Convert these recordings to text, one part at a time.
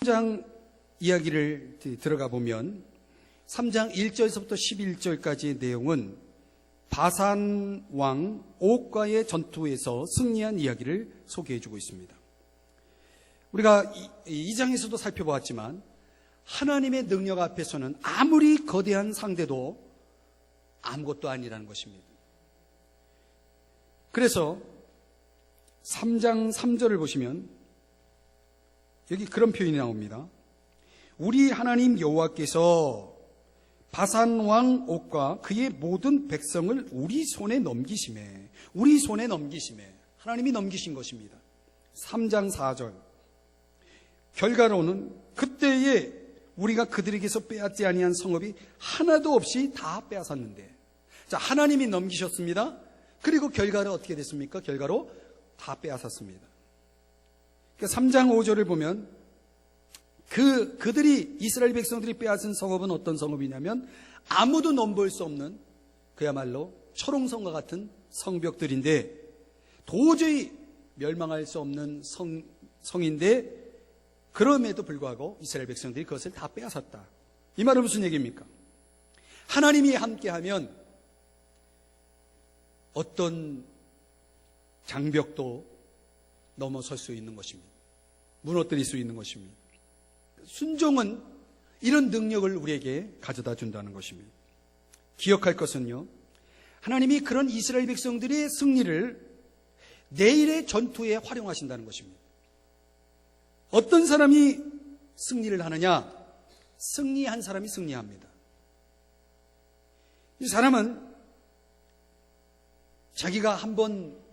3장 이야기를 들어가 보면 3장 1절에서부터 11절까지의 내용은 바산 왕 옥과의 전투에서 승리한 이야기를 소개해 주고 있습니다. 우리가 이 장에서도 살펴보았지만 하나님의 능력 앞에서는 아무리 거대한 상대도 아무것도 아니라는 것입니다. 그래서 3장 3절을 보시면 여기 그런 표현이 나옵니다. 우리 하나님 여호와께서 바산 왕 옥과 그의 모든 백성을 우리 손에 넘기심에, 하나님이 넘기신 것입니다. 3장 4절 결과로는 그때에 우리가 그들에게서 빼앗지 아니한 성읍이 하나도 없이 다 빼앗았는데, 자, 하나님이 넘기셨습니다. 그리고 결과로 어떻게 됐습니까? 결과로 다 빼앗았습니다. 그러니까 3장 5절을 보면 그들이 이스라엘 백성들이 빼앗은 성읍은 어떤 성읍이냐면 아무도 넘볼 수 없는 그야말로 초롱성과 같은 성벽들인데 도저히 멸망할 수 없는 성인데 그럼에도 불구하고 이스라엘 백성들이 그것을 다 빼앗았다. 이 말은 무슨 얘기입니까? 하나님이 함께하면 어떤 장벽도 넘어설 수 있는 것입니다. 무너뜨릴 수 있는 것입니다. 순종은 이런 능력을 우리에게 가져다 준다는 것입니다. 기억할 것은요, 하나님이 그런 이스라엘 백성들의 승리를 내일의 전투에 활용하신다는 것입니다. 어떤 사람이 승리를 하느냐? 승리한 사람이 승리합니다. 이 사람은 자기가 한번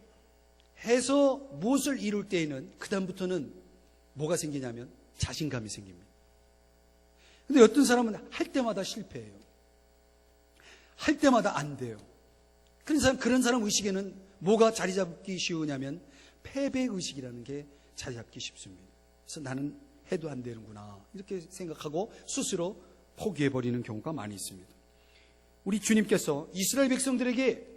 해서 무엇을 이룰 때에는 그 다음부터는 뭐가 생기냐면 자신감이 생깁니다. 근데 어떤 사람은 할 때마다 실패해요. 할 때마다 안 돼요. 그런 사람 의식에는 뭐가 자리 잡기 쉬우냐면 패배의식이라는 게 자리 잡기 쉽습니다. 그래서 나는 해도 안 되는구나 이렇게 생각하고 스스로 포기해버리는 경우가 많이 있습니다. 우리 주님께서 이스라엘 백성들에게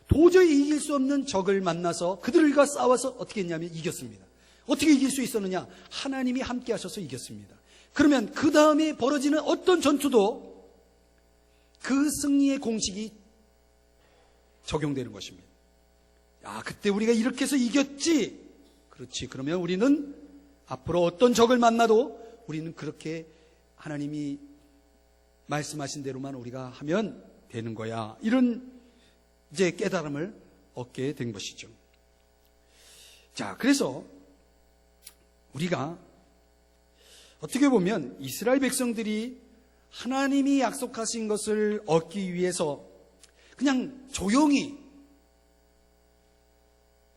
도저히 이길 수 없는 적을 만나서 그들과 싸워서 어떻게 했냐면 이겼습니다. 어떻게 이길 수 있었느냐? 하나님이 함께 하셔서 이겼습니다. 그러면 그 다음에 벌어지는 어떤 전투도 그 승리의 공식이 적용되는 것입니다. 야, 그때 우리가 이렇게 해서 이겼지. 그렇지. 그러면 우리는 앞으로 어떤 적을 만나도 우리는 그렇게 하나님이 말씀하신 대로만 우리가 하면 되는 거야. 이런 이제 깨달음을 얻게 된 것이죠. 자, 그래서 우리가 어떻게 보면 이스라엘 백성들이 하나님이 약속하신 것을 얻기 위해서 그냥 조용히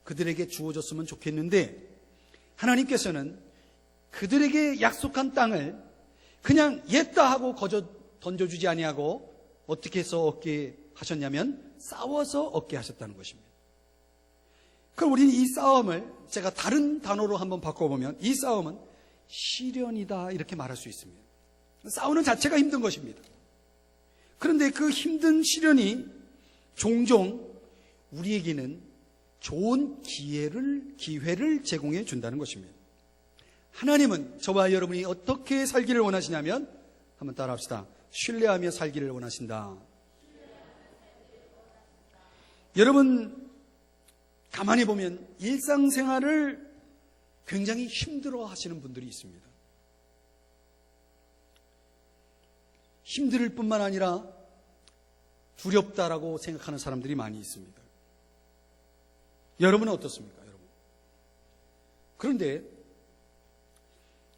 그들에게 주어졌으면 좋겠는데 하나님께서는 그들에게 약속한 땅을 그냥 옛다 하고 거저 던져주지 아니하고 어떻게 해서 얻게 하셨냐면 싸워서 얻게 하셨다는 것입니다. 그럼 우리는 이 싸움을 제가 다른 단어로 한번 바꿔보면 이 싸움은 시련이다 이렇게 말할 수 있습니다. 싸우는 자체가 힘든 것입니다. 그런데 그 힘든 시련이 종종 우리에게는 좋은 기회를 제공해 준다는 것입니다. 하나님은 저와 여러분이 어떻게 살기를 원하시냐면 한번 따라합시다. 신뢰하며 살기를 원하신다. 여러분 가만히 보면 일상생활을 굉장히 힘들어 하시는 분들이 있습니다. 힘들 뿐만 아니라 두렵다라고 생각하는 사람들이 많이 있습니다. 여러분은 어떻습니까? 여러분? 그런데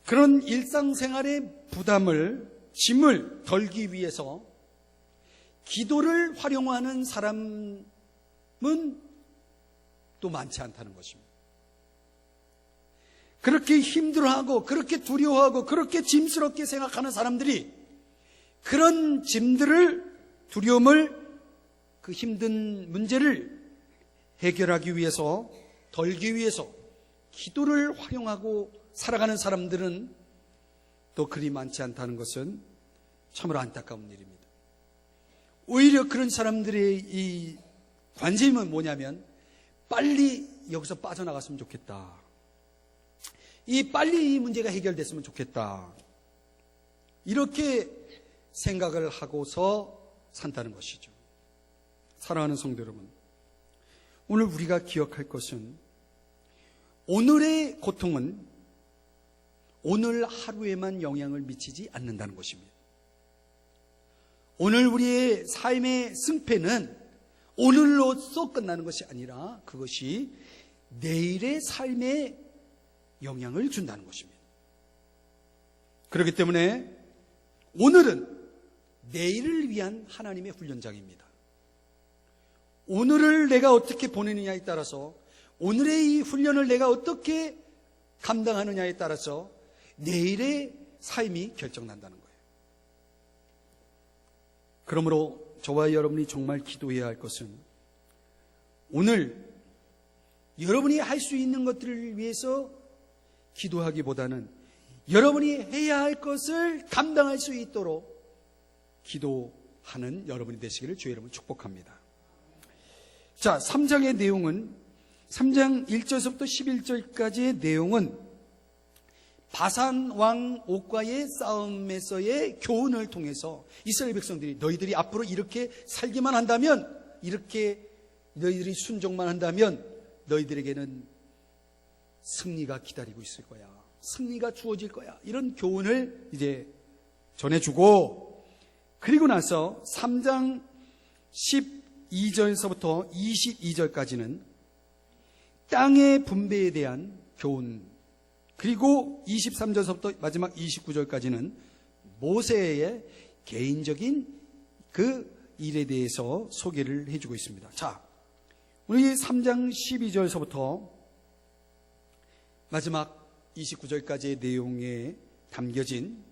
그런 일상생활의 부담을, 짐을 덜기 위해서 기도를 활용하는 사람은 또 많지 않다는 것입니다. 그렇게 힘들어하고 그렇게 두려워하고 그렇게 짐스럽게 생각하는 사람들이 그런 짐들을, 두려움을, 그 힘든 문제를 해결하기 위해서, 덜기 위해서 기도를 활용하고 살아가는 사람들은 또 그리 많지 않다는 것은 참으로 안타까운 일입니다. 오히려 그런 사람들의 이 관심은 뭐냐면 빨리 여기서 빠져나갔으면 좋겠다. 빨리 이 문제가 해결됐으면 좋겠다. 이렇게 생각을 하고서 산다는 것이죠. 사랑하는 성도 여러분, 오늘 우리가 기억할 것은 오늘의 고통은 오늘 하루에만 영향을 미치지 않는다는 것입니다. 오늘 우리의 삶의 승패는 오늘로써 끝나는 것이 아니라 그것이 내일의 삶에 영향을 준다는 것입니다. 그렇기 때문에 오늘은 내일을 위한 하나님의 훈련장입니다. 오늘을 내가 어떻게 보내느냐에 따라서, 오늘의 이 훈련을 내가 어떻게 감당하느냐에 따라서 내일의 삶이 결정난다는 거예요. 그러므로 저와 여러분이 정말 기도해야 할 것은 오늘 여러분이 할 수 있는 것들을 위해서 기도하기보다는 여러분이 해야 할 것을 감당할 수 있도록 기도하는 여러분이 되시기를 주의 이름으로 축복합니다. 자, 3장의 내용은 3장 1절부터 11절까지의 내용은 바산 왕 옥과의 싸움에서의 교훈을 통해서 이스라엘 백성들이 너희들이 앞으로 이렇게 살기만 한다면, 이렇게 너희들이 순종만 한다면 너희들에게는 승리가 기다리고 있을 거야. 승리가 주어질 거야. 이런 교훈을 이제 전해주고, 그리고 나서 3장 12절에서부터 22절까지는 땅의 분배에 대한 교훈, 그리고 23절에서부터 마지막 29절까지는 모세의 개인적인 그 일에 대해서 소개를 해주고 있습니다. 자, 우리 3장 12절에서부터 마지막 29절까지의 내용에 담겨진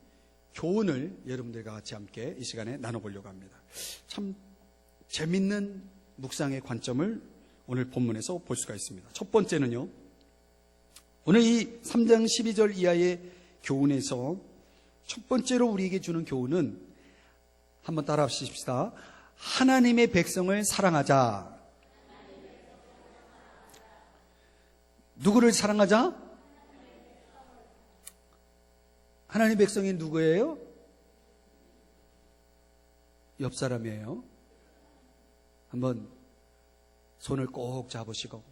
교훈을 여러분들과 같이 함께 이 시간에 나눠보려고 합니다. 참 재밌는 묵상의 관점을 오늘 본문에서 볼 수가 있습니다. 첫 번째는요, 오늘 이 3장 12절 이하의 교훈에서 첫 번째로 우리에게 주는 교훈은, 한번 따라 하십시다. 하나님의 백성을 사랑하자. 누구를 사랑하자? 하나님의 백성이 누구예요? 옆 사람이에요. 한번 손을 꼭 잡으시고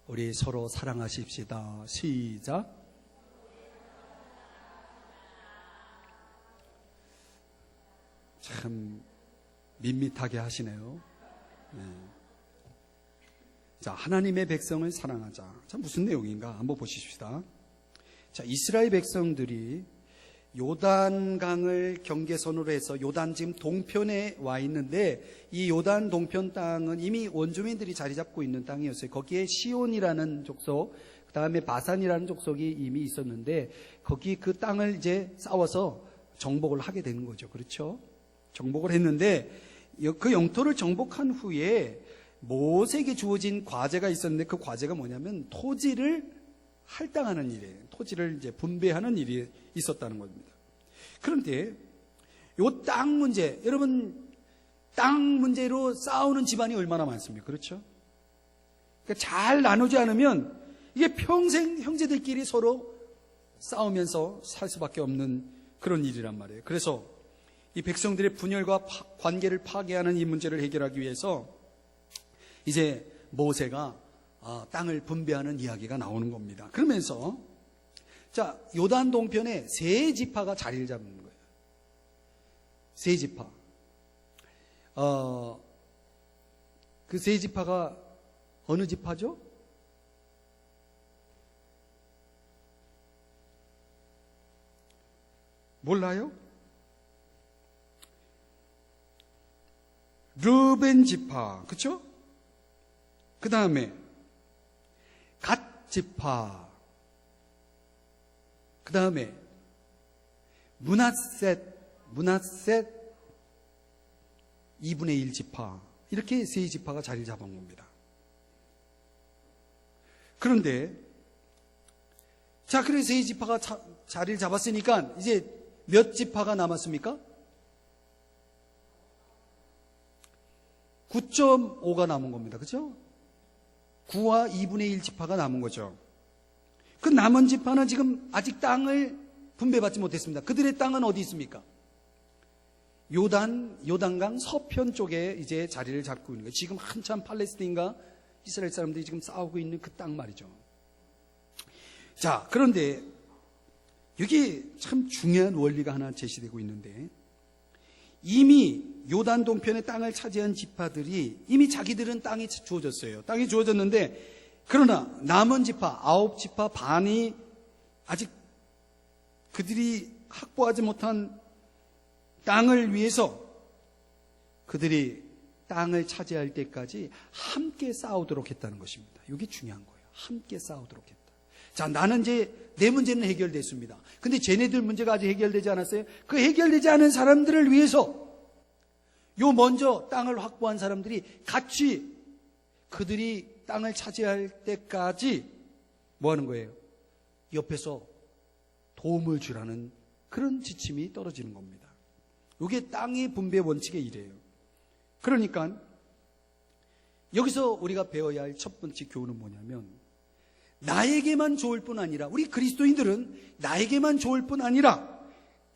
우리 서로 사랑하십시다. 시작. 참 밋밋하게 하시네요. 네. 자, 하나님의 백성을 사랑하자. 자, 무슨 내용인가 한번 보십시다. 자, 이스라엘 백성들이 요단강을 경계선으로 해서 요단 지금 동편에 와 있는데, 이 요단 동편 땅은 이미 원주민들이 자리 잡고 있는 땅이었어요. 거기에 시온이라는 족속, 그 다음에 바산이라는 족속이 이미 있었는데, 거기 그 땅을 이제 싸워서 정복을 하게 되는 거죠. 그렇죠? 정복을 했는데, 그 영토를 정복한 후에 모세에게 주어진 과제가 있었는데, 그 과제가 뭐냐면 토지를 할당하는 일이에요. 토지를 이제 분배하는 일이 있었다는 겁니다. 그런데 요 땅 문제, 여러분 땅 문제로 싸우는 집안이 얼마나 많습니까? 그렇죠? 그러니까 잘 나누지 않으면 이게 평생 형제들끼리 서로 싸우면서 살 수밖에 없는 그런 일이란 말이에요. 그래서 이 백성들의 분열과 관계를 파괴하는 이 문제를 해결하기 위해서 이제 모세가 땅을 분배하는 이야기가 나오는 겁니다. 그러면서 자, 요단 동편에 세 지파가 자리를 잡는 거예요. 세 지파. 그 세 지파가 어느 지파죠? 몰라요? 르벤 지파, 그렇죠? 그 다음에 갓 지파, 그 다음에 므낫셋 2분의 1 지파, 이렇게 세 지파가 자리를 잡은 겁니다. 그런데 자, 그래서 세 지파가 자리를 잡았으니까 이제 몇 지파가 남았습니까? 9.5가 남은 겁니다. 그렇죠? 9와 2분의 1 지파가 남은 거죠. 그 남은 지파는 지금 아직 땅을 분배받지 못했습니다. 그들의 땅은 어디 있습니까? 요단강 서편 쪽에 이제 자리를 잡고 있는 거예요. 지금 한참 팔레스타인과 이스라엘 사람들이 지금 싸우고 있는 그 땅 말이죠. 자, 그런데 여기 참 중요한 원리가 하나 제시되고 있는데, 이미 요단 동편의 땅을 차지한 지파들이 이미 자기들은 땅이 주어졌어요. 땅이 주어졌는데, 그러나 남은 지파 9지파 반이 아직 그들이 확보하지 못한 땅을 위해서 그들이 땅을 차지할 때까지 함께 싸우도록 했다는 것입니다. 이게 중요한 거예요. 함께 싸우도록 했다. 자, 나는 이제 내 문제는 해결됐습니다. 근데 쟤네들 문제가 아직 해결되지 않았어요. 그 해결되지 않은 사람들을 위해서 요 먼저 땅을 확보한 사람들이 같이 그들이 땅을 차지할 때까지 뭐 하는 거예요? 옆에서 도움을 주라는 그런 지침이 떨어지는 겁니다. 이게 땅의 분배 원칙의 일이에요. 그러니까 여기서 우리가 배워야 할 첫 번째 교훈은 뭐냐면, 나에게만 좋을 뿐 아니라, 우리 그리스도인들은 나에게만 좋을 뿐 아니라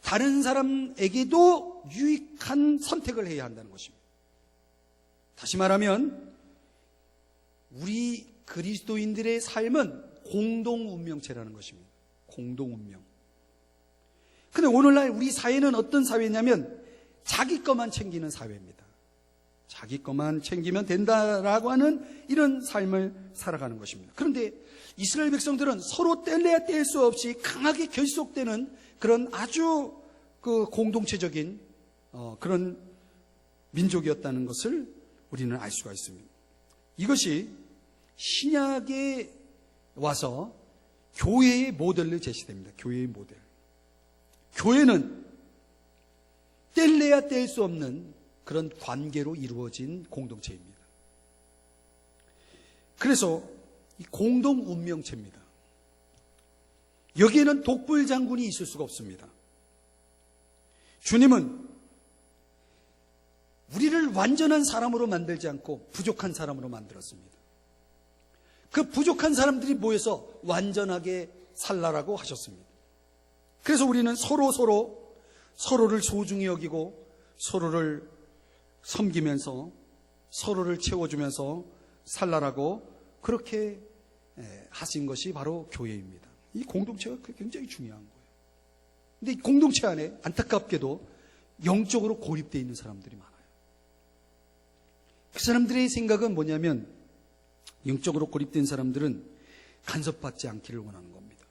다른 사람에게도 유익한 선택을 해야 한다는 것입니다. 다시 말하면 우리 그리스도인들의 삶은 공동 운명체라는 것입니다. 공동 운명. 근데 오늘날 우리 사회는 어떤 사회냐면 자기 것만 챙기는 사회입니다. 자기 것만 챙기면 된다라고 하는 이런 삶을 살아가는 것입니다. 그런데 이스라엘 백성들은 서로 뗄래야 뗄 수 없이 강하게 결속되는 그런 아주 그 공동체적인 그런 민족이었다는 것을 우리는 알 수가 있습니다. 이것이 신약에 와서 교회의 모델로 제시됩니다. 교회의 모델. 교회는 뗄래야 뗄 수 없는 그런 관계로 이루어진 공동체입니다. 그래서 이 공동 운명체입니다. 여기에는 독불 장군이 있을 수가 없습니다. 주님은 우리를 완전한 사람으로 만들지 않고 부족한 사람으로 만들었습니다. 그 부족한 사람들이 모여서 완전하게 살라라고 하셨습니다. 그래서 우리는 서로를 소중히 여기고 서로를 섬기면서 서로를 채워주면서 살라라고 그렇게 하신 것이 바로 교회입니다. 이 공동체가 굉장히 중요한 거예요. 근데 이 공동체 안에 안타깝게도 영적으로 고립되어 있는 사람들이 많아요. 그 사람들의 생각은 뭐냐면, 영적으로 고립된 사람들은 간섭받지 않기를 원하는 겁니다.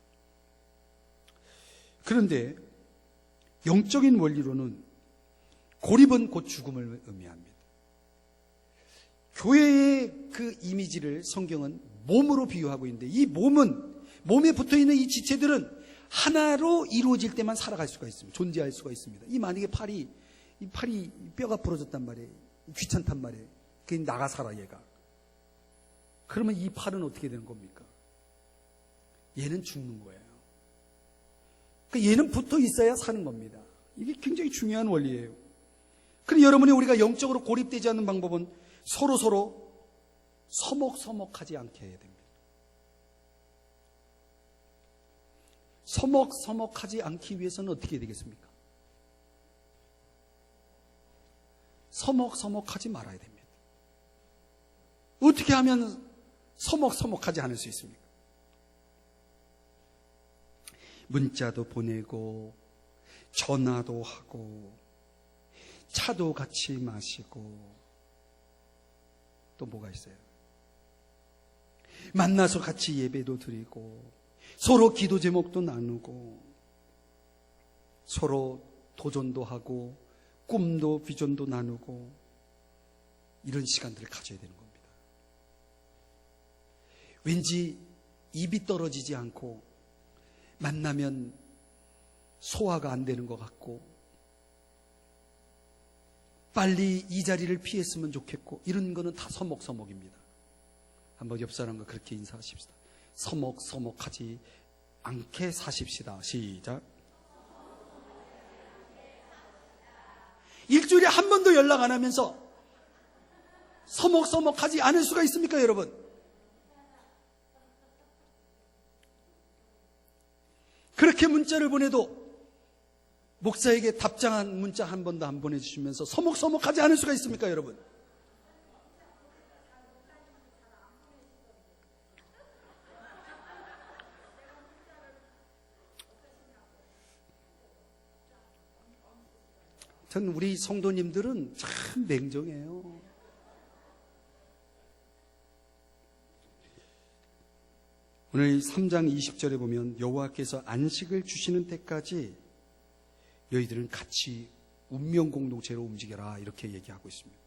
그런데 영적인 원리로는 고립은 곧 죽음을 의미합니다. 교회의 그 이미지를 성경은 몸으로 비유하고 있는데, 이 몸에 붙어있는 이 지체들은 하나로 이루어질 때만 살아갈 수가 있습니다. 존재할 수가 있습니다. 이 만약에 팔이 뼈가 부러졌단 말이에요. 귀찮단 말이에요. 그게 나가 살아 얘가. 그러면 이 팔은 어떻게 되는 겁니까? 얘는 죽는 거예요. 그러니까 얘는 붙어 있어야 사는 겁니다. 이게 굉장히 중요한 원리예요. 그런데 여러분이 우리가 영적으로 고립되지 않는 방법은 서로 서먹서먹하지 않게 해야 됩니다. 서먹서먹하지 않기 위해서는 어떻게 해야 되겠습니까? 서먹서먹하지 말아야 됩니다. 어떻게 하면 서먹서먹하지 않을 수 있습니까? 문자도 보내고 전화도 하고 차도 같이 마시고 또 뭐가 있어요? 만나서 같이 예배도 드리고 서로 기도 제목도 나누고 서로 도전도 하고 꿈도 비전도 나누고 이런 시간들을 가져야 되는 겁니다. 왠지 입이 떨어지지 않고 만나면 소화가 안 되는 것 같고 빨리 이 자리를 피했으면 좋겠고 이런 거는 다 서먹서먹입니다. 한번 옆 사람과 그렇게 인사하십시다. 서먹서먹하지 않게 사십시다. 시작. 일주일에 한 번도 연락 안 하면서 서먹서먹하지 않을 수가 있습니까, 여러분? 그렇게 문자를 보내도 목사에게 답장한 문자 한 번도 안 보내주시면서 서먹서먹하지 않을 수가 있습니까, 여러분? 전 우리 성도님들은 참 냉정해요. 오늘 3장 20절에 보면 여호와께서 안식을 주시는 때까지 너희들은 같이 운명 공동체로 움직여라 이렇게 얘기하고 있습니다.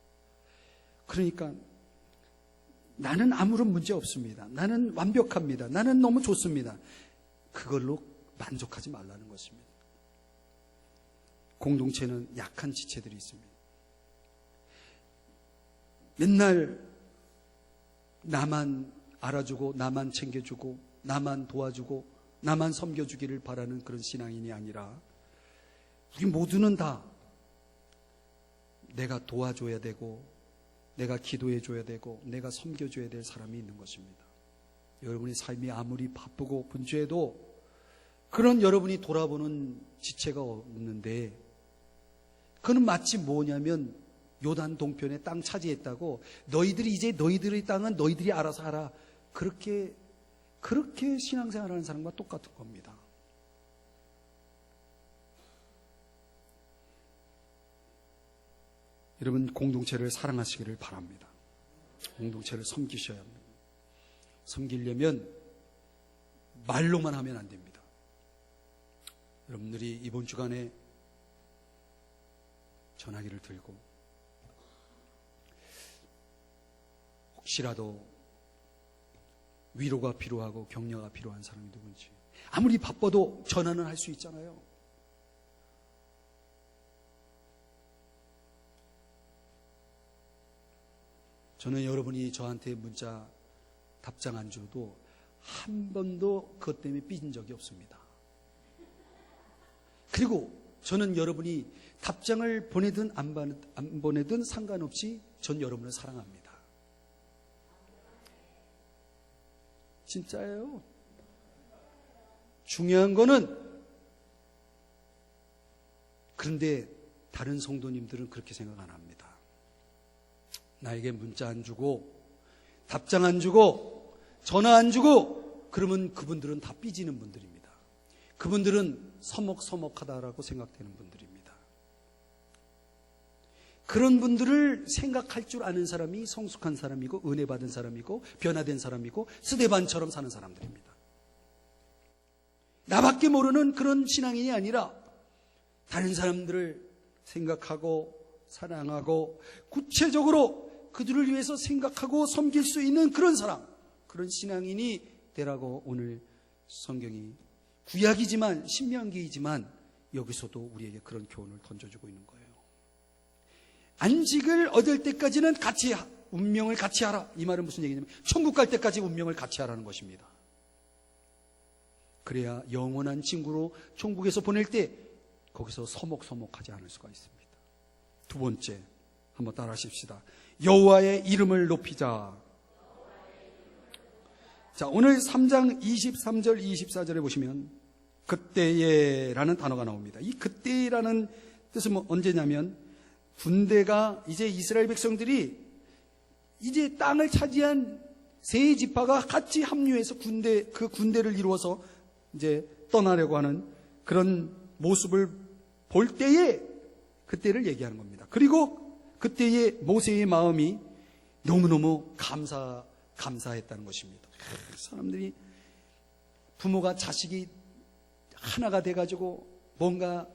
그러니까 나는 아무런 문제 없습니다. 나는 완벽합니다. 나는 너무 좋습니다. 그걸로 만족하지 말라는 것입니다. 공동체는 약한 지체들이 있습니다. 맨날 나만 알아주고 나만 챙겨주고 나만 도와주고 나만 섬겨주기를 바라는 그런 신앙인이 아니라 우리 모두는 다 내가 도와줘야 되고 내가 기도해줘야 되고 내가 섬겨줘야 될 사람이 있는 것입니다. 여러분의 삶이 아무리 바쁘고 분주해도 그런 여러분이 돌아보는 지체가 없는데 그는 마치 뭐냐면 요단 동편에 땅 차지했다고 너희들이 이제 너희들의 땅은 너희들이 알아서 하라. 그렇게 신앙생활하는 사람과 똑같은 겁니다. 여러분 공동체를 사랑하시기를 바랍니다. 공동체를 섬기셔야 합니다. 섬기려면 말로만 하면 안 됩니다. 여러분들이 이번 주간에 전화기를 들고 혹시라도 위로가 필요하고 격려가 필요한 사람이 누군지 아무리 바빠도 전화는 할 수 있잖아요. 저는 여러분이 저한테 문자 답장 안 줘도 한 번도 그것 때문에 삐진 적이 없습니다. 그리고 저는 여러분이 답장을 보내든 안 보내든 상관없이 전 여러분을 사랑합니다. 진짜예요. 중요한 거는 그런데 다른 성도님들은 그렇게 생각 안 합니다. 나에게 문자 안 주고 답장 안 주고 전화 안 주고 그러면 그분들은 다 삐지는 분들입니다. 그분들은 서먹서먹하다라고 생각되는 분들입니다. 그런 분들을 생각할 줄 아는 사람이 성숙한 사람이고 은혜 받은 사람이고 변화된 사람이고 스데반처럼 사는 사람들입니다. 나밖에 모르는 그런 신앙인이 아니라 다른 사람들을 생각하고 사랑하고 구체적으로 그들을 위해서 생각하고 섬길 수 있는 그런 사람, 그런 신앙인이 되라고 오늘 성경이 구약이지만 신명기이지만 여기서도 우리에게 그런 교훈을 던져주고 있는 거예요. 안식을 얻을 때까지는 같이 운명을 같이 하라. 이 말은 무슨 얘기냐면 천국 갈 때까지 운명을 같이 하라는 것입니다. 그래야 영원한 친구로 천국에서 보낼 때 거기서 서먹서먹하지 않을 수가 있습니다. 두 번째, 한번 따라 하십시다. 여호와의 이름을 높이자. 자, 오늘 3장 23절 24절에 보시면 그때에라는 단어가 나옵니다. 이 그때라는 뜻은 언제냐면 군대가 이제 이스라엘 백성들이 이제 땅을 차지한 세 지파가 같이 합류해서 그 군대를 이루어서 이제 떠나려고 하는 그런 모습을 볼 때에 그때를 얘기하는 겁니다. 그리고 그때의 모세의 마음이 너무너무 감사했다는 것입니다. 사람들이 부모가 자식이 하나가 돼가지고 뭔가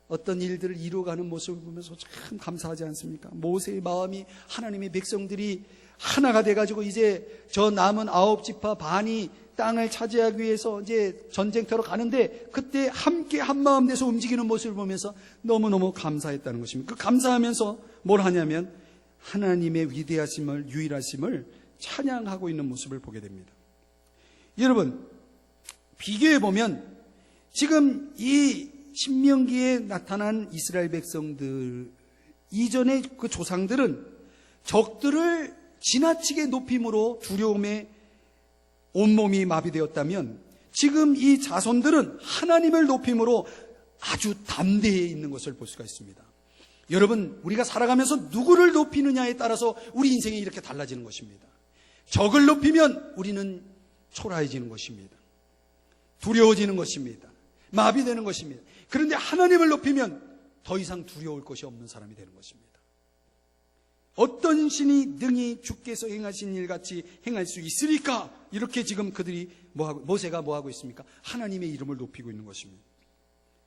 어떤 일들을 이루어가는 모습을 보면서 참 감사하지 않습니까? 모세의 마음이 하나님의 백성들이 하나가 돼가지고 이제 저 남은 9지파 반이 땅을 차지하기 위해서 이제 전쟁터로 가는데 그때 함께 한마음 돼서 움직이는 모습을 보면서 너무너무 감사했다는 것입니다. 그 감사하면서 뭘 하냐면 하나님의 위대하심을 유일하심을 찬양하고 있는 모습을 보게 됩니다. 여러분 비교해보면 지금 이 신명기에 나타난 이스라엘 백성들 이전의 그 조상들은 적들을 지나치게 높임으로 두려움에 온몸이 마비되었다면 지금 이 자손들은 하나님을 높임으로 아주 담대해 있는 것을 볼 수가 있습니다. 여러분, 우리가 살아가면서 누구를 높이느냐에 따라서 우리 인생이 이렇게 달라지는 것입니다. 적을 높이면 우리는 초라해지는 것입니다. 두려워지는 것입니다. 마비되는 것입니다. 그런데 하나님을 높이면 더 이상 두려울 것이 없는 사람이 되는 것입니다. 어떤 신이 능히 주께서 행하신 일같이 행할 수 있으리까? 이렇게 지금 그들이 모세가 뭐하고 있습니까? 하나님의 이름을 높이고 있는 것입니다.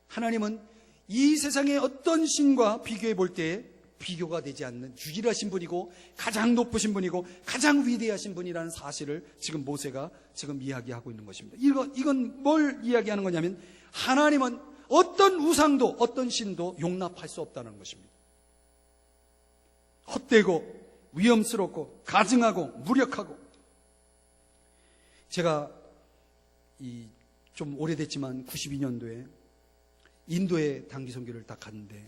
하나님은 이 세상의 어떤 신과 비교해 볼 때 비교가 되지 않는 유일하신 분이고 가장 높으신 분이고 가장 위대하신 분이라는 사실을 지금 모세가 지금 이야기하고 있는 것입니다. 이건 뭘 이야기하는 거냐면 하나님은 어떤 우상도 어떤 신도 용납할 수 없다는 것입니다. 헛되고 위험스럽고 가증하고 무력하고. 제가 좀 오래됐지만 92년도에 인도에 단기 선교를 딱 갔는데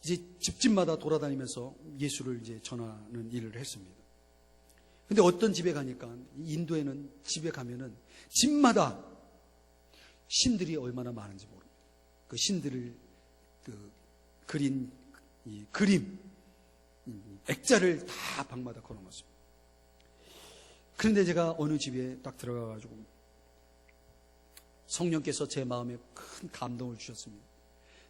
이제 집집마다 돌아다니면서 예수를 이제 전하는 일을 했습니다. 근데 어떤 집에 가니까 인도에는 집에 가면은 집마다 신들이 얼마나 많은지 모릅니다. 그 신들을 그린 이 그림, 액자를 다 방마다 걸어놨습니다. 그런데 제가 어느 집에 딱 들어가가지고 성령께서 제 마음에 큰 감동을 주셨습니다.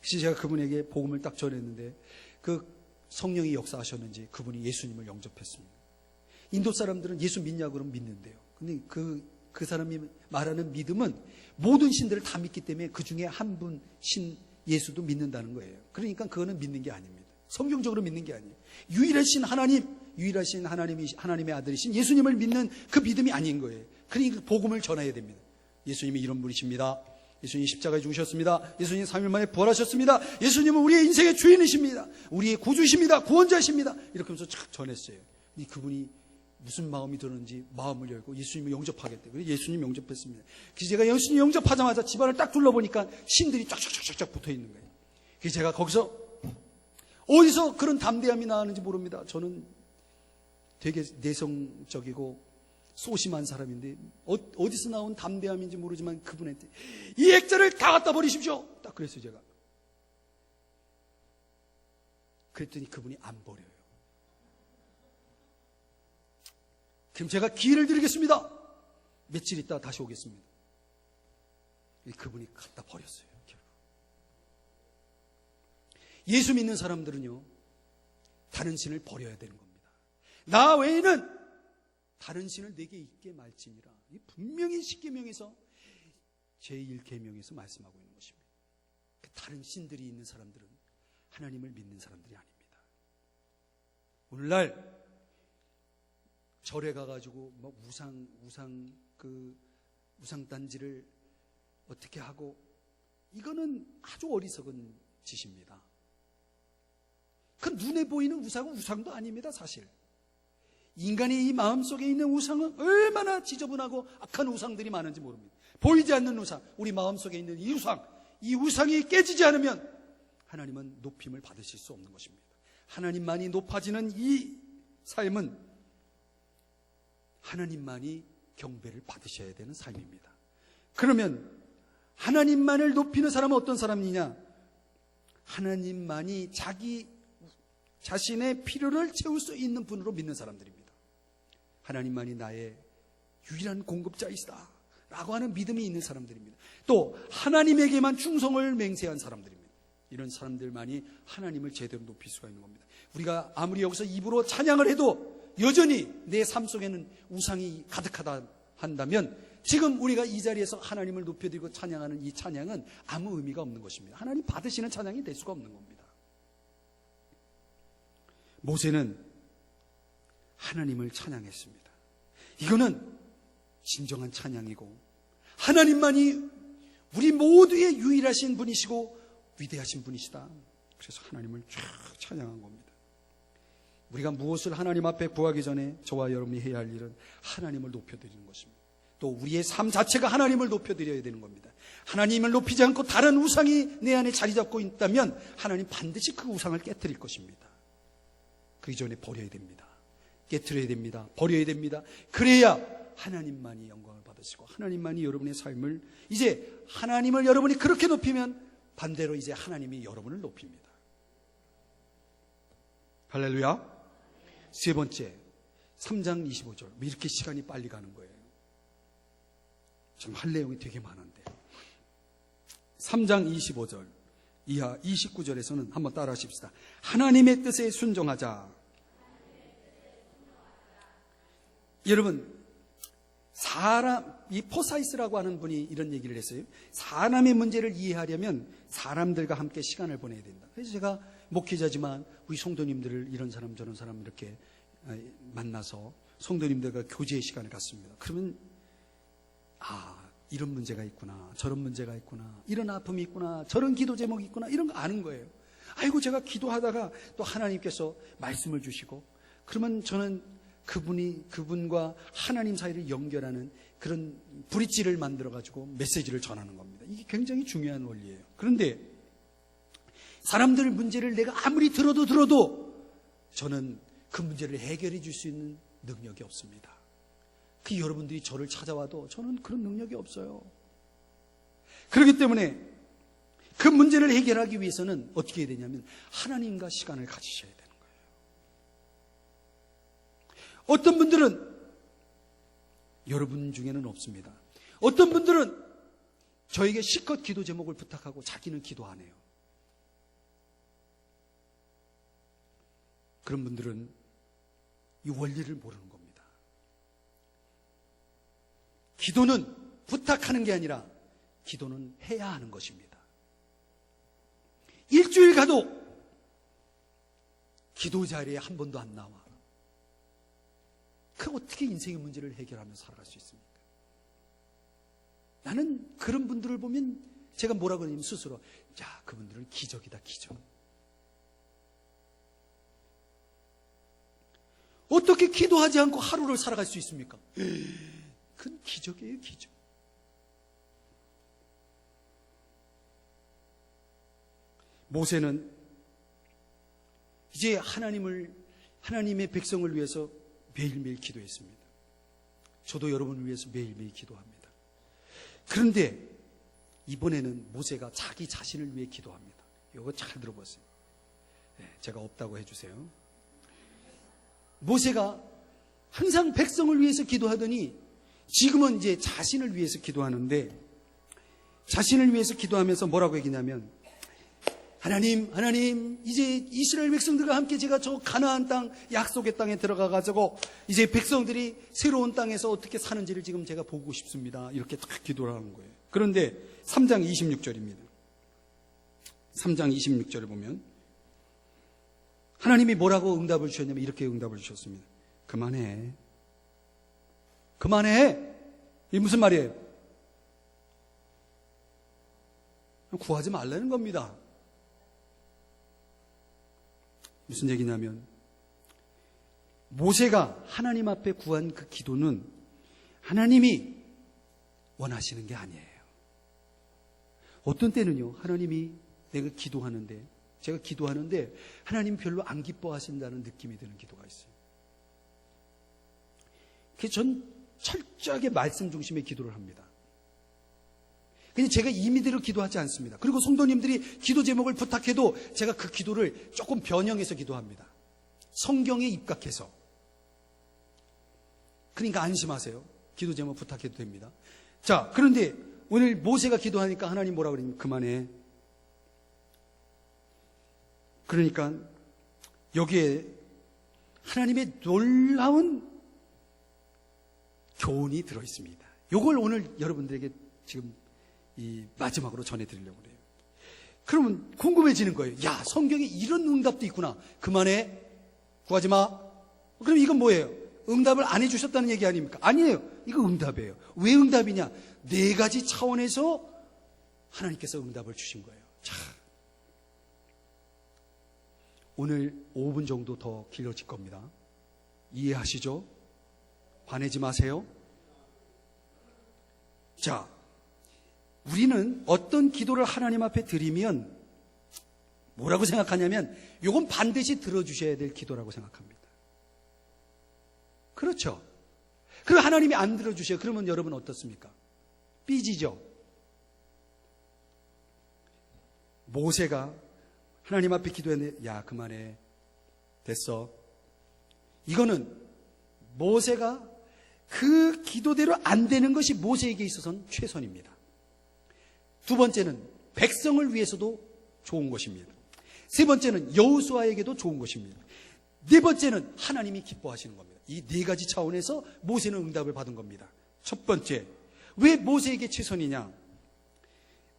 그래서 제가 그분에게 복음을 딱 전했는데 그 성령이 역사하셨는지 그분이 예수님을 영접했습니다. 인도 사람들은 예수 믿냐고 그러면 믿는데요. 근데 그 사람이 말하는 믿음은 모든 신들을 다 믿기 때문에 그 중에 한 분 신 예수도 믿는다는 거예요. 그러니까 그거는 믿는 게 아닙니다. 성경적으로 믿는 게 아니에요. 유일하신 하나님이 하나님의 아들이신 예수님을 믿는 그 믿음이 아닌 거예요. 그러니까 복음을 전해야 됩니다. 예수님이 이런 분이십니다. 예수님이 십자가에 죽으셨습니다. 예수님 3일 만에 부활하셨습니다. 예수님은 우리의 인생의 주인이십니다. 우리의 구주이십니다. 구원자이십니다. 이렇게 하면서 착 전했어요. 그분이 무슨 마음이 들었는지 마음을 열고 예수님을 영접하겠대. 그래서 예수님 영접했습니다. 그래서 제가 예수님 영접하자마자 집안을 딱 둘러보니까 신들이 쫙쫙쫙쫙 붙어 있는 거예요. 그래서 제가 거기서 어디서 그런 담대함이 나왔는지 모릅니다. 저는 되게 내성적이고 소심한 사람인데 어디서 나온 담대함인지 모르지만 그분한테 이 액자를 다 갖다 버리십시오. 딱 그랬어요. 제가. 그랬더니 그분이 안 버려요. 그럼 제가 기회를 드리겠습니다. 며칠 있다 다시 오겠습니다. 그분이 갖다 버렸어요. 결국. 예수 믿는 사람들은요, 다른 신을 버려야 되는 겁니다. 나 외에는 다른 신을 내게 있게 말지니라. 분명히 십계명에서 제1계명에서 말씀하고 있는 것입니다. 다른 신들이 있는 사람들은 하나님을 믿는 사람들이 아닙니다. 오늘날 절에 가가지고 뭐 우상 단지를 어떻게 하고, 이거는 아주 어리석은 짓입니다. 그 눈에 보이는 우상은 우상도 아닙니다. 사실 인간의 이 마음속에 있는 우상은 얼마나 지저분하고 악한 우상들이 많은지 모릅니다. 보이지 않는 우상, 우리 마음속에 있는 이 우상이 깨지지 않으면 하나님은 높임을 받으실 수 없는 것입니다. 하나님만이 높아지는 이 삶은 하나님만이 경배를 받으셔야 되는 삶입니다. 그러면 하나님만을 높이는 사람은 어떤 사람이냐? 하나님만이 자신의 필요를 채울 수 있는 분으로 믿는 사람들입니다. 하나님만이 나의 유일한 공급자이시다 라고 하는 믿음이 있는 사람들입니다. 또 하나님에게만 충성을 맹세한 사람들입니다. 이런 사람들만이 하나님을 제대로 높일 수가 있는 겁니다. 우리가 아무리 여기서 입으로 찬양을 해도 여전히 내 삶 속에는 우상이 가득하다 한다면 지금 우리가 이 자리에서 하나님을 높여드리고 찬양하는 이 찬양은 아무 의미가 없는 것입니다. 하나님 받으시는 찬양이 될 수가 없는 겁니다. 모세는 하나님을 찬양했습니다. 이거는 진정한 찬양이고 하나님만이 우리 모두의 유일하신 분이시고 위대하신 분이시다. 그래서 하나님을 쫙 찬양한 겁니다. 우리가 무엇을 하나님 앞에 구하기 전에 저와 여러분이 해야 할 일은 하나님을 높여드리는 것입니다. 또 우리의 삶 자체가 하나님을 높여드려야 되는 겁니다. 하나님을 높이지 않고 다른 우상이 내 안에 자리 잡고 있다면 하나님 반드시 그 우상을 깨트릴 것입니다. 그 이전에 버려야 됩니다. 깨트려야 됩니다. 버려야 됩니다. 그래야 하나님만이 영광을 받을 받으시고 하나님만이 여러분의 삶을, 이제 하나님을 여러분이 그렇게 높이면 반대로 이제 하나님이 여러분을 높입니다. 할렐루야. 세 번째, 3장 25절. 왜 이렇게 시간이 빨리 가는 거예요? 좀 할 내용이 되게 많은데. 3장 25절 이하 29절에서는 한번 따라 하십시다. 하나님의 뜻에 순종하자. 여러분, 이 포사이스라고 하는 분이 이런 얘기를 했어요. 사람의 문제를 이해하려면 사람들과 함께 시간을 보내야 된다. 그래서 제가 목회자지만 우리 성도님들을 이런 사람 저런 사람 이렇게 만나서 성도님들과 교제의 시간을 갖습니다. 그러면 이런 문제가 있구나, 저런 문제가 있구나, 이런 아픔이 있구나, 저런 기도 제목이 있구나, 이런 거 아는 거예요. 아이고, 제가 기도하다가 또 하나님께서 말씀을 주시고, 그러면 저는 그분과 하나님 사이를 연결하는 그런 브릿지를 만들어가지고 메시지를 전하는 겁니다. 이게 굉장히 중요한 원리예요. 그런데 사람들 문제를 내가 아무리 들어도 저는 그 문제를 해결해 줄 수 있는 능력이 없습니다. 여러분들이 저를 찾아와도 저는 그런 능력이 없어요. 그렇기 때문에 그 문제를 해결하기 위해서는 어떻게 해야 되냐면 하나님과 시간을 가지셔야 되는 거예요. 어떤 분들은, 여러분 중에는 없습니다, 어떤 분들은 저에게 실컷 기도 제목을 부탁하고 자기는 기도 안 해요. 그런 분들은 이 원리를 모르는 겁니다. 기도는 부탁하는 게 아니라 기도는 해야 하는 것입니다. 일주일 가도 기도 자리에 한 번도 안 나와. 그 어떻게 인생의 문제를 해결하며 살아갈 수 있습니까? 나는 그런 분들을 보면 제가 뭐라고 하냐면 스스로, 그분들은 기적이다, 기적. 어떻게 기도하지 않고 하루를 살아갈 수 있습니까? 그건 기적이에요, 기적. 모세는 이제 하나님의 백성을 위해서 매일매일 기도했습니다. 저도 여러분을 위해서 매일매일 기도합니다. 그런데 이번에는 모세가 자기 자신을 위해 기도합니다. 이거 잘 들어보세요. 제가 없다고 해주세요. 모세가 항상 백성을 위해서 기도하더니 지금은 이제 자신을 위해서 기도하는데, 자신을 위해서 기도하면서 뭐라고 얘기냐면, 하나님, 이제 이스라엘 백성들과 함께 제가 저 가나안 땅, 약속의 땅에 들어가가지고 이제 백성들이 새로운 땅에서 어떻게 사는지를 지금 제가 보고 싶습니다. 이렇게 딱 기도를 하는 거예요. 그런데 3장 26절입니다. 3장 26절을 보면 하나님이 뭐라고 응답을 주셨냐면 이렇게 응답을 주셨습니다. 그만해. 이게 무슨 말이에요? 구하지 말라는 겁니다. 무슨 얘기냐면 모세가 하나님 앞에 구한 그 기도는 하나님이 원하시는 게 아니에요. 어떤 때는요, 하나님이 제가 기도하는데 하나님 별로 안 기뻐하신다는 느낌이 드는 기도가 있어요. 그래서 전 철저하게 말씀 중심의 기도를 합니다. 근데 제가 임의대로 기도하지 않습니다. 그리고 성도님들이 기도 제목을 부탁해도 제가 그 기도를 조금 변형해서 기도합니다. 성경에 입각해서. 그러니까 안심하세요. 기도 제목 부탁해도 됩니다. 자, 그런데 오늘 모세가 기도하니까 하나님 뭐라 그러냐면 그만해. 그러니까 여기에 하나님의 놀라운 교훈이 들어있습니다. 이걸 오늘 여러분들에게 지금 마지막으로 전해드리려고 그래요. 그러면 궁금해지는 거예요. 성경에 이런 응답도 있구나. 그만해. 구하지 마. 그럼 이건 뭐예요? 응답을 안 해주셨다는 얘기 아닙니까? 아니에요. 이거 응답이에요. 왜 응답이냐? 4가지 차원에서 하나님께서 응답을 주신 거예요. 자, 오늘 5분 정도 더 길어질 겁니다. 이해하시죠? 화내지 마세요. 자, 우리는 어떤 기도를 하나님 앞에 드리면 뭐라고 생각하냐면 이건 반드시 들어주셔야 될 기도라고 생각합니다. 그렇죠. 그리고 하나님이 안 들어주셔요. 그러면 여러분 어떻습니까? 삐지죠. 모세가 하나님 앞에 기도했는데 야 그만해 됐어. 이거는 모세가 그 기도대로 안 되는 것이 모세에게 있어서는 최선입니다. 두 번째는 백성을 위해서도 좋은 것입니다. 세 번째는 여호수아에게도 좋은 것입니다. 네 번째는 하나님이 기뻐하시는 겁니다. 이 네 가지 차원에서 모세는 응답을 받은 겁니다. 첫 번째, 왜 모세에게 최선이냐?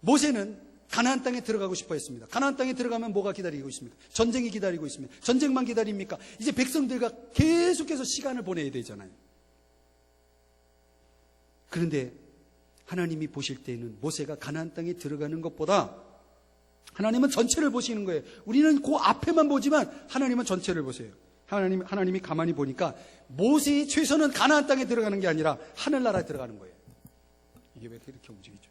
모세는 가나안 땅에 들어가고 싶어 했습니다. 가나안 땅에 들어가면 뭐가 기다리고 있습니까? 전쟁이 기다리고 있습니다. 전쟁만 기다립니까? 이제 백성들과 계속해서 시간을 보내야 되잖아요. 그런데 하나님이 보실 때에는 모세가 가나안 땅에 들어가는 것보다 하나님은 전체를 보시는 거예요. 우리는 그 앞에만 보지만 하나님은 전체를 보세요. 하나님이 가만히 보니까 모세의 최선은 가나안 땅에 들어가는 게 아니라 하늘나라에 들어가는 거예요. 이게 왜 이렇게 움직이죠?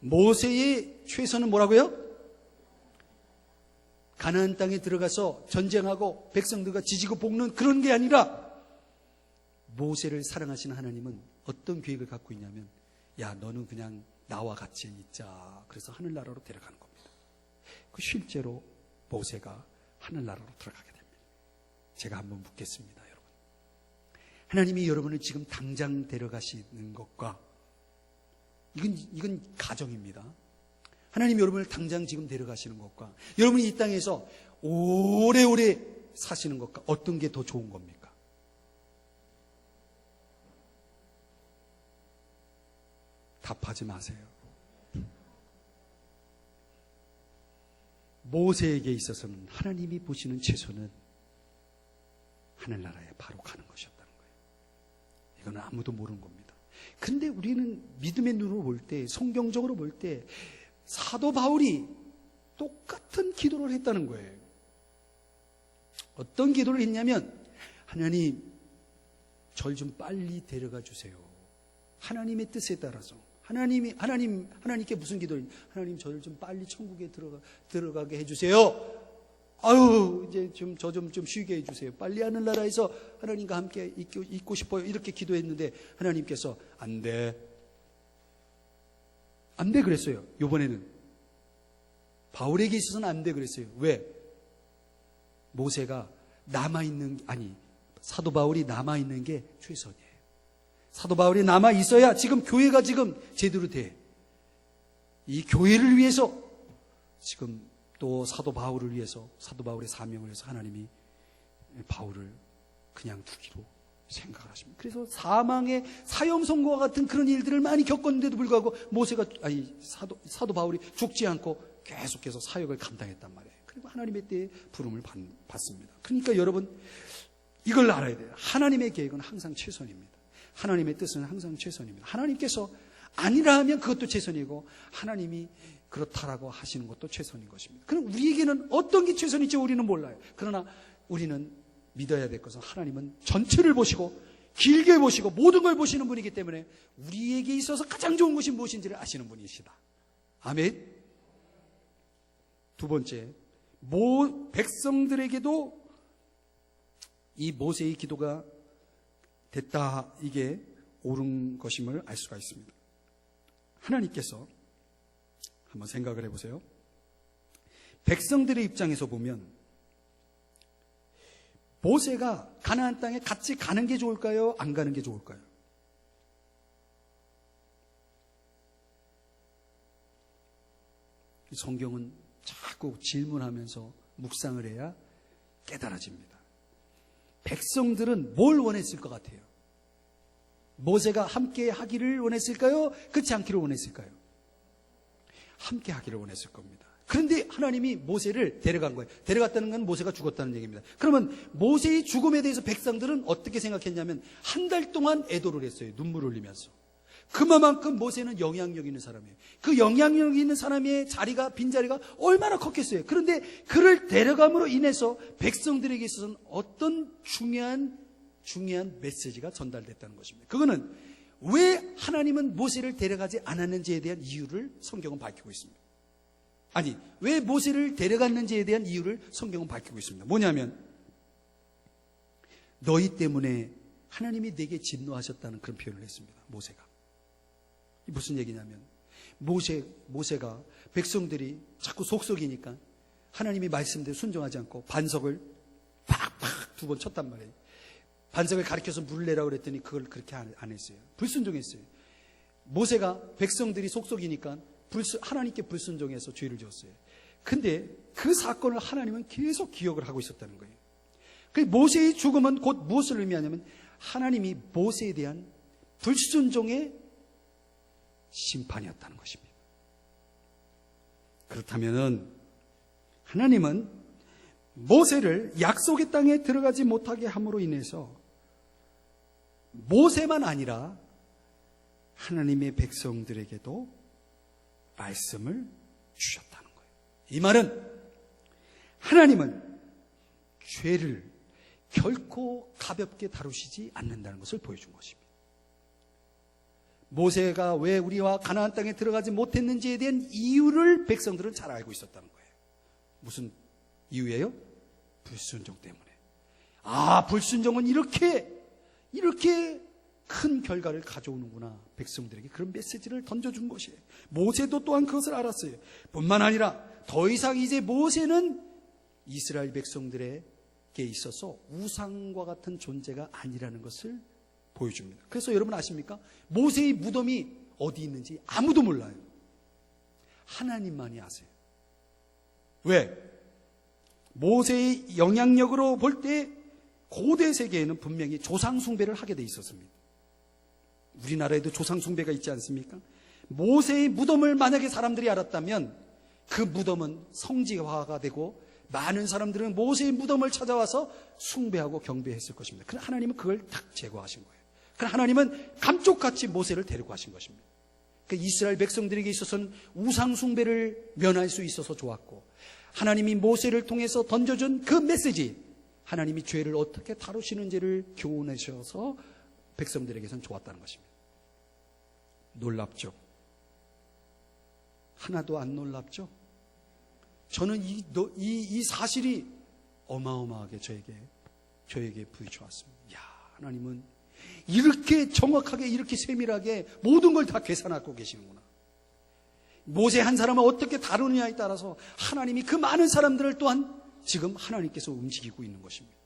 모세의 최선은 뭐라고요? 가나안 땅에 들어가서 전쟁하고 백성들과 지지고 볶는 그런 게 아니라 모세를 사랑하시는 하나님은 어떤 계획을 갖고 있냐면 야 너는 그냥 나와 같이 있자. 그래서 하늘나라로 데려가는 겁니다. 그 실제로 모세가 하늘나라로 들어가게 됩니다. 제가 한번 묻겠습니다, 여러분. 하나님이 여러분을 지금 당장 데려가시는 것과 이건 가정입니다. 하나님이 여러분을 당장 지금 데려가시는 것과 여러분이 이 땅에서 오래오래 사시는 것과 어떤 게 더 좋은 겁니까? 답하지 마세요. 모세에게 있어서는 하나님이 보시는 최선은 하늘나라에 바로 가는 것이었다는 거예요. 이거는 아무도 모르는 겁니다. 근데 우리는 믿음의 눈으로 볼 때, 성경적으로 볼 때 사도 바울이 똑같은 기도를 했다는 거예요. 어떤 기도를 했냐면 하나님 절 좀 빨리 데려가 주세요. 하나님의 뜻에 따라서 하나님께 무슨 기도를 했냐? 하나님 저를 좀 빨리 천국에 들어가게 해주세요. 아유 이제 저 좀 쉬게 해주세요. 빨리 하늘나라에서 하나님과 함께 있고 싶어요. 이렇게 기도했는데 하나님께서 안 돼 그랬어요. 이번에는 바울에게 있어서는 안 돼 그랬어요. 왜? 모세가 사도 바울이 남아있는 게 최선이에요. 사도 바울이 남아있어야 지금 교회가 지금 제대로 돼. 이 교회를 위해서 지금 또 사도 바울을 위해서 사도 바울의 사명을 위해서 하나님이 바울을 그냥 두기로 생각을 하십니다. 그래서 사망의 사형 선고와 같은 그런 일들을 많이 겪었는데도 불구하고 사도 바울이 죽지 않고 계속해서 사역을 감당했단 말이에요. 그리고 하나님의 때에 부름을 받습니다. 그러니까 여러분 이걸 알아야 돼요. 하나님의 계획은 항상 최선입니다. 하나님의 뜻은 항상 최선입니다. 하나님께서 아니라 하면 그것도 최선이고 하나님이 그렇다라고 하시는 것도 최선인 것입니다. 그럼 우리에게는 어떤 게 최선일지 우리는 몰라요. 그러나 우리는 믿어야 될 것은 하나님은 전체를 보시고 길게 보시고 모든 걸 보시는 분이기 때문에 우리에게 있어서 가장 좋은 것이 무엇인지를 아시는 분이시다. 아멘. 두 번째, 백성들에게도 이 모세의 기도가 됐다. 이게 옳은 것임을 알 수가 있습니다. 하나님께서 한번 생각을 해보세요. 백성들의 입장에서 보면 모세가 가나안 땅에 같이 가는 게 좋을까요? 안 가는 게 좋을까요? 성경은 자꾸 질문하면서 묵상을 해야 깨달아집니다. 백성들은 뭘 원했을 것 같아요? 모세가 함께 하기를 원했을까요? 그렇지 않기를 원했을까요? 함께 하기를 원했을 겁니다. 그런데 하나님이 모세를 데려간 거예요. 데려갔다는 건 모세가 죽었다는 얘기입니다. 그러면 모세의 죽음에 대해서 백성들은 어떻게 생각했냐면 한 달 동안 애도를 했어요. 눈물을 흘리면서. 그만큼 모세는 영향력 있는 사람이에요. 그 영향력 있는 사람의 빈자리가 얼마나 컸겠어요. 그런데 그를 데려감으로 인해서 백성들에게 있어서는 어떤 중요한 메시지가 전달됐다는 것입니다. 그거는 왜 하나님은 모세를 데려가지 않았는지에 대한 이유를 성경은 밝히고 있습니다. 왜 모세를 데려갔는지에 대한 이유를 성경은 밝히고 있습니다. 뭐냐면 너희 때문에 하나님이 내게 진노하셨다는 그런 표현을 했습니다. 모세가. 무슨 얘기냐면 모세가 백성들이 자꾸 속썩이니까 하나님이 말씀대로 순종하지 않고 반석을 팍팍 2번 쳤단 말이에요. 반석을 가리켜서 물을 내라고 그랬더니 그걸 그렇게 안 했어요. 불순종했어요. 모세가 백성들이 속속이니까 하나님께 불순종해서 죄를 지었어요. 근데 그 사건을 하나님은 계속 기억을 하고 있었다는 거예요. 그 모세의 죽음은 곧 무엇을 의미하냐면 하나님이 모세에 대한 불순종의 심판이었다는 것입니다. 그렇다면 하나님은 모세를 약속의 땅에 들어가지 못하게 함으로 인해서 모세만 아니라 하나님의 백성들에게도 말씀을 주셨다는 거예요. 이 말은 하나님은 죄를 결코 가볍게 다루시지 않는다는 것을 보여준 것입니다. 모세가 왜 우리와 가나안 땅에 들어가지 못했는지에 대한 이유를 백성들은 잘 알고 있었다는 거예요. 무슨 이유예요? 불순종 때문에. 불순종은 이렇게 큰 결과를 가져오는구나. 백성들에게 그런 메시지를 던져준 것이에요. 모세도 또한 그것을 알았어요. 뿐만 아니라 더 이상 이제 모세는 이스라엘 백성들에게 있어서 우상과 같은 존재가 아니라는 것을 보여줍니다. 그래서 여러분 아십니까? 모세의 무덤이 어디 있는지 아무도 몰라요. 하나님만이 아세요. 왜? 모세의 영향력으로 볼 때 고대 세계에는 분명히 조상 숭배를 하게 돼 있었습니다. 우리나라에도 조상 숭배가 있지 않습니까? 모세의 무덤을 만약에 사람들이 알았다면 그 무덤은 성지화가 되고 많은 사람들은 모세의 무덤을 찾아와서 숭배하고 경배했을 것입니다. 그러나 하나님은 그걸 딱 제거하신 거예요. 그러나 하나님은 감쪽같이 모세를 데리고 가신 것입니다. 그러니까 이스라엘 백성들에게 있어서는 우상 숭배를 면할 수 있어서 좋았고, 하나님이 모세를 통해서 던져준 그 메시지, 하나님이 죄를 어떻게 다루시는지를 교훈하셔서 백성들에게선 좋았다는 것입니다. 놀랍죠? 하나도 안 놀랍죠? 저는 이 사실이 어마어마하게 저에게 부딪혀왔습니다. 하나님은 이렇게 정확하게, 이렇게 세밀하게 모든 걸 다 계산하고 계시는구나. 모세 한 사람을 어떻게 다루느냐에 따라서 하나님이 그 많은 사람들을 또한 지금 하나님께서 움직이고 있는 것입니다.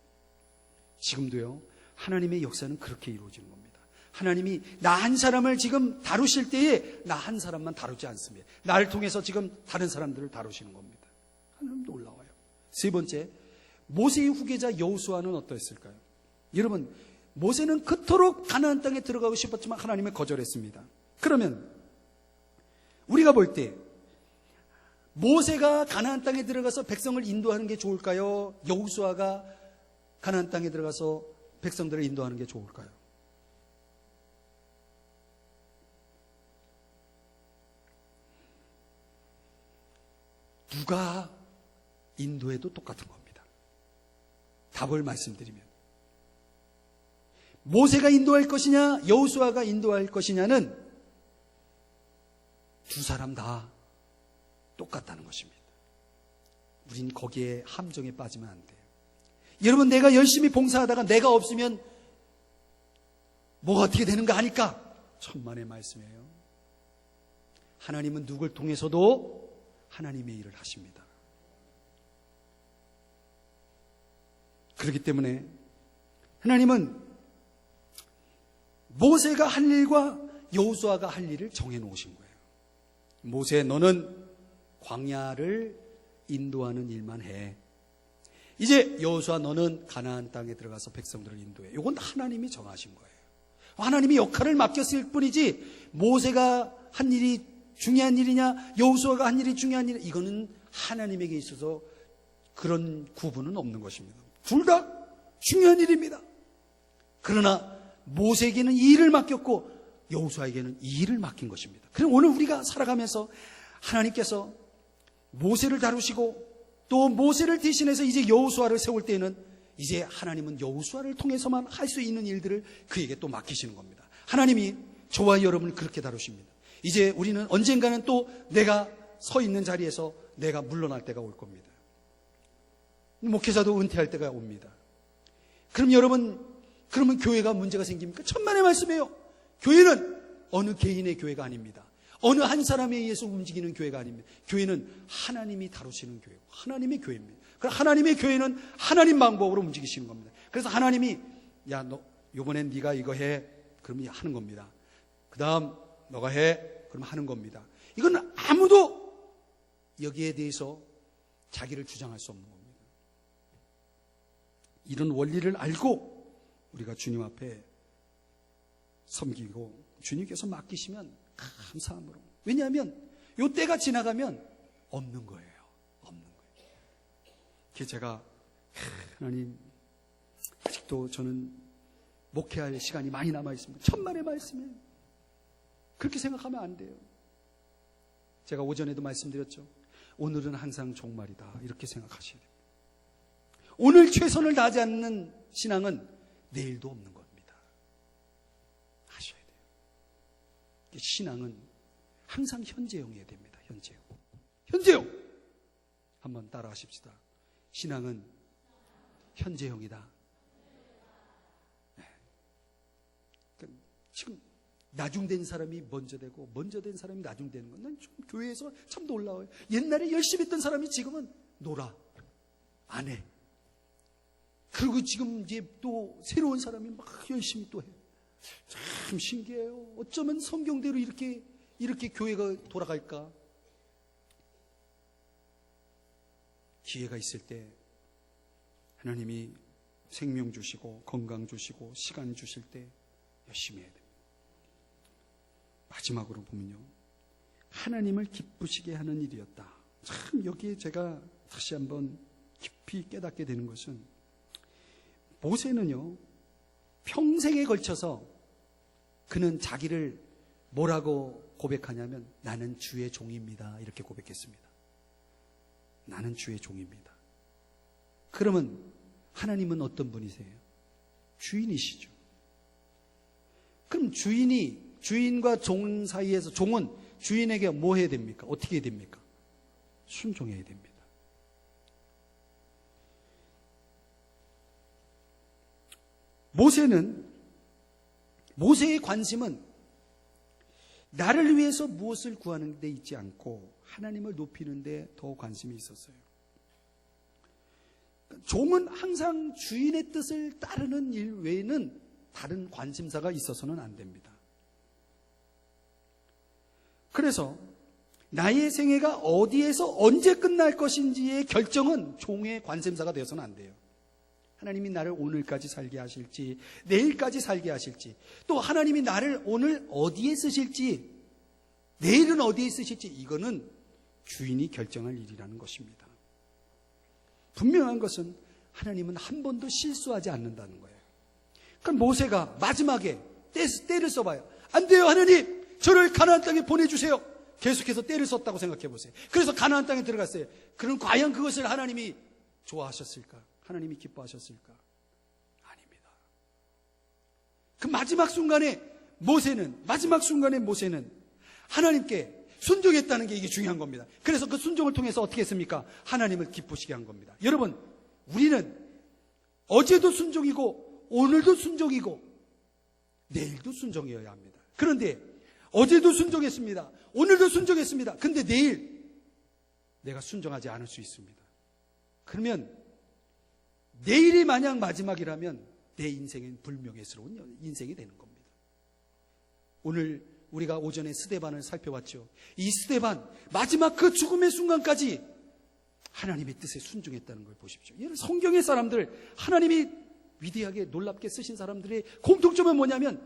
지금도요, 하나님의 역사는 그렇게 이루어지는 겁니다. 하나님이 나 한 사람을 지금 다루실 때에 나 한 사람만 다루지 않습니다. 나를 통해서 지금 다른 사람들을 다루시는 겁니다. 하나님 놀라워요. 세 번째, 모세의 후계자 여호수아는 어떠했을까요? 여러분, 모세는 그토록 가나안 땅에 들어가고 싶었지만 하나님을 거절했습니다. 그러면 우리가 볼 때 모세가 가나안 땅에 들어가서 백성을 인도하는 게 좋을까요? 여호수아가 가나안 땅에 들어가서 백성들을 인도하는 게 좋을까요? 누가 인도해도 똑같은 겁니다. 답을 말씀드리면 모세가 인도할 것이냐 여호수아가 인도할 것이냐는 두 사람 다 똑같다는 것입니다. 우린 거기에 함정에 빠지면 안 돼요. 여러분, 내가 열심히 봉사하다가 내가 없으면 뭐가 어떻게 되는 거 아닐까? 천만의 말씀이에요. 하나님은 누굴 통해서도 하나님의 일을 하십니다. 그렇기 때문에 하나님은 모세가 할 일과 여호수아가 할 일을 정해놓으신 거예요. 모세, 너는 광야를 인도하는 일만 해. 이제 여호수아, 너는 가나안 땅에 들어가서 백성들을 인도해. 이건 하나님이 정하신 거예요. 하나님이 역할을 맡겼을 뿐이지 모세가 한 일이 중요한 일이냐 여호수아가 한 일이 중요한 일이냐, 이거는 하나님에게 있어서 그런 구분은 없는 것입니다. 둘 다 중요한 일입니다. 그러나 모세에게는 이 일을 맡겼고 여호수아에게는 이 일을 맡긴 것입니다. 그럼 오늘 우리가 살아가면서 하나님께서 모세를 다루시고 또 모세를 대신해서 이제 여호수아를 세울 때에는 이제 하나님은 여호수아를 통해서만 할 수 있는 일들을 그에게 또 맡기시는 겁니다. 하나님이 저와 여러분을 그렇게 다루십니다. 이제 우리는 언젠가는 또 내가 서 있는 자리에서 내가 물러날 때가 올 겁니다. 목회자도 은퇴할 때가 옵니다. 그럼 여러분, 그러면 교회가 문제가 생깁니까? 천만의 말씀이에요. 교회는 어느 개인의 교회가 아닙니다. 어느 한 사람에 의해서 움직이는 교회가 아닙니다. 교회는 하나님이 다루시는 교회고 하나님의 교회입니다. 그럼 하나님의 교회는 하나님 방법으로 움직이시는 겁니다. 그래서 하나님이 야, 너 이번엔 네가 이거 해. 그러면 하는 겁니다. 그 다음 너가 해. 그러면 하는 겁니다. 이건 아무도 여기에 대해서 자기를 주장할 수 없는 겁니다. 이런 원리를 알고 우리가 주님 앞에 섬기고 주님께서 맡기시면 감사함으로. 왜냐하면 이 때가 지나가면 없는 거예요. 없는 거예요. 그래서 제가 하나님 아직도 저는 목회할 시간이 많이 남아 있습니다. 천만의 말씀이에요. 그렇게 생각하면 안 돼요. 제가 오전에도 말씀드렸죠. 오늘은 항상 종말이다. 이렇게 생각하셔야 됩니다. 오늘 최선을 다하지 않는 신앙은 내일도 없는 겁니다. 하셔야 돼요. 신앙은 항상 현재형이어야 됩니다. 현재형. 현재형. 한번 따라 하십시다. 신앙은 현재형이다. 네. 지금 나중된 사람이 먼저 되고 먼저 된 사람이 나중되는 건 난 좀 교회에서 참 놀라워요. 옛날에 열심히 했던 사람이 지금은 놀아. 안 해. 그리고 지금 이제 또 새로운 사람이 막 열심히 또 해. 참 신기해요. 어쩌면 성경대로 이렇게 교회가 돌아갈까? 기회가 있을 때 하나님이 생명 주시고 건강 주시고 시간 주실 때 열심히 해야 됩니다. 마지막으로 보면요. 하나님을 기쁘시게 하는 일이었다. 참 여기에 제가 다시 한번 깊이 깨닫게 되는 것은 모세는요. 평생에 걸쳐서 그는 자기를 뭐라고 고백하냐면 나는 주의 종입니다. 이렇게 고백했습니다. 나는 주의 종입니다. 그러면 하나님은 어떤 분이세요? 주인이시죠. 그럼 주인과 종 사이에서 종은 주인에게 뭐 해야 됩니까? 어떻게 해야 됩니까? 순종해야 됩니다. 모세의 관심은 나를 위해서 무엇을 구하는 데 있지 않고 하나님을 높이는 데 더 관심이 있었어요. 종은 항상 주인의 뜻을 따르는 일 외에는 다른 관심사가 있어서는 안 됩니다. 그래서 나의 생애가 어디에서 언제 끝날 것인지의 결정은 종의 관심사가 되어서는 안 돼요. 하나님이 나를 오늘까지 살게 하실지 내일까지 살게 하실지 또 하나님이 나를 오늘 어디에 쓰실지 내일은 어디에 쓰실지 이거는 주인이 결정할 일이라는 것입니다. 분명한 것은 하나님은 한 번도 실수하지 않는다는 거예요. 그럼 모세가 마지막에 때를 써봐요. 안 돼요 하나님 저를 가나안 땅에 보내주세요. 계속해서 때를 썼다고 생각해 보세요. 그래서 가나안 땅에 들어갔어요. 그럼 과연 그것을 하나님이 좋아하셨을까? 하나님이 기뻐하셨을까? 아닙니다. 그 마지막 순간에 모세는 하나님께 순종했다는 게 이게 중요한 겁니다. 그래서 그 순종을 통해서 어떻게 했습니까? 하나님을 기쁘시게 한 겁니다. 여러분, 우리는 어제도 순종이고 오늘도 순종이고 내일도 순종이어야 합니다. 그런데 어제도 순종했습니다. 오늘도 순종했습니다. 근데 내일 내가 순종하지 않을 수 있습니다. 그러면 내일이 만약 마지막이라면 내 인생은 불명예스러운 인생이 되는 겁니다. 오늘 우리가 오전에 스데반을 살펴봤죠. 이 스데반 마지막 그 죽음의 순간까지 하나님의 뜻에 순종했다는 걸 보십시오. 이런 성경의 사람들 하나님이 위대하게 놀랍게 쓰신 사람들의 공통점은 뭐냐면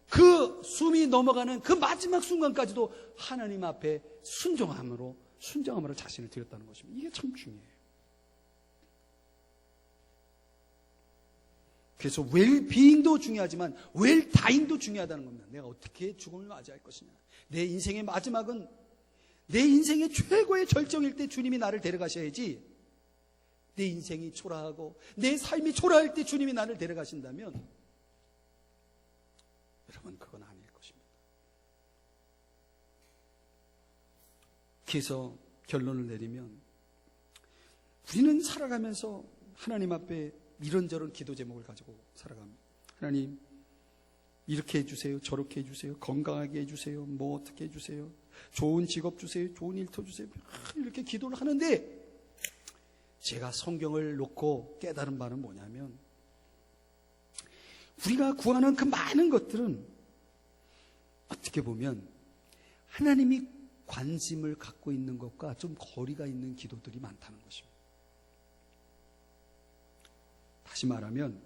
그 숨이 넘어가는 그 마지막 순간까지도 하나님 앞에 순종함으로 자신을 드렸다는 것입니다. 이게 참 중요해요. 그래서 웰비잉도 중요하지만 웰다잉도 중요하다는 겁니다. 내가 어떻게 죽음을 맞이할 것이냐. 내 인생의 마지막은 내 인생의 최고의 절정일 때 주님이 나를 데려가셔야지 내 인생이 초라하고 내 삶이 초라할 때 주님이 나를 데려가신다면 여러분 그건 아닐 것입니다. 그래서 결론을 내리면 우리는 살아가면서 하나님 앞에 이런저런 기도 제목을 가지고 살아갑니다. 하나님, 이렇게 해주세요. 저렇게 해주세요. 건강하게 해주세요. 뭐 어떻게 해주세요. 좋은 직업 주세요. 좋은 일터 주세요. 이렇게 기도를 하는데 제가 성경을 놓고 깨달은 바는 뭐냐면 우리가 구하는 그 많은 것들은 어떻게 보면 하나님이 관심을 갖고 있는 것과 좀 거리가 있는 기도들이 많다는 것입니다. 다시 말하면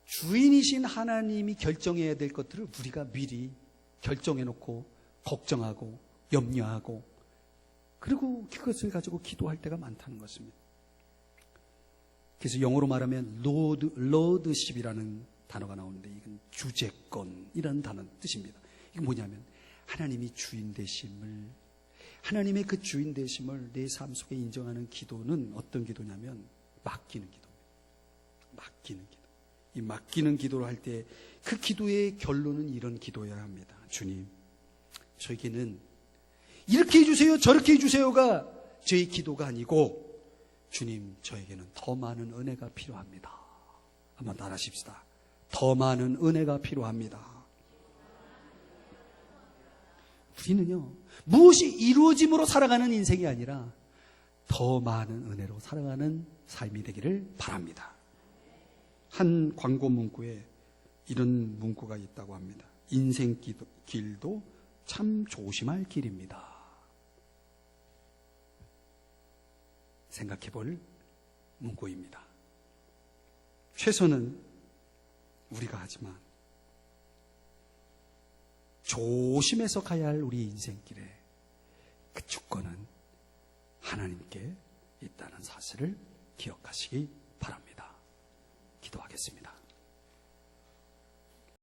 주인이신 하나님이 결정해야 될 것들을 우리가 미리 결정해놓고 걱정하고 염려하고 그리고 그것을 가지고 기도할 때가 많다는 것입니다. 그래서 영어로 말하면 lordship이라는 단어가 나오는데 이건 주재권이라는 단어 뜻입니다. 이게 뭐냐면 하나님이 주인 되심을, 하나님의 그 주인 되심을 내 삶 속에 인정하는 기도는 어떤 기도냐면 맡기는 기도입니다. 맡기는 기도. 이 맡기는 기도를 할 때 그 기도의 결론은 이런 기도여야 합니다. 주님, 저에게는 이렇게 해주세요, 저렇게 해주세요가 저의 기도가 아니고 주님, 저에게는 더 많은 은혜가 필요합니다. 한번 따라하십시다. 더 많은 은혜가 필요합니다. 우리는요, 무엇이 이루어짐으로 살아가는 인생이 아니라 더 많은 은혜로 살아가는 삶이 되기를 바랍니다. 한 광고 문구에 이런 문구가 있다고 합니다. 인생 길도 참 조심할 길입니다. 생각해 볼 문구입니다. 최선은 우리가 하지만 조심해서 가야 할 우리 인생길에 그 주권은 하나님께 있다는 사실을 기억하시기 바랍니다. 기도하겠습니다.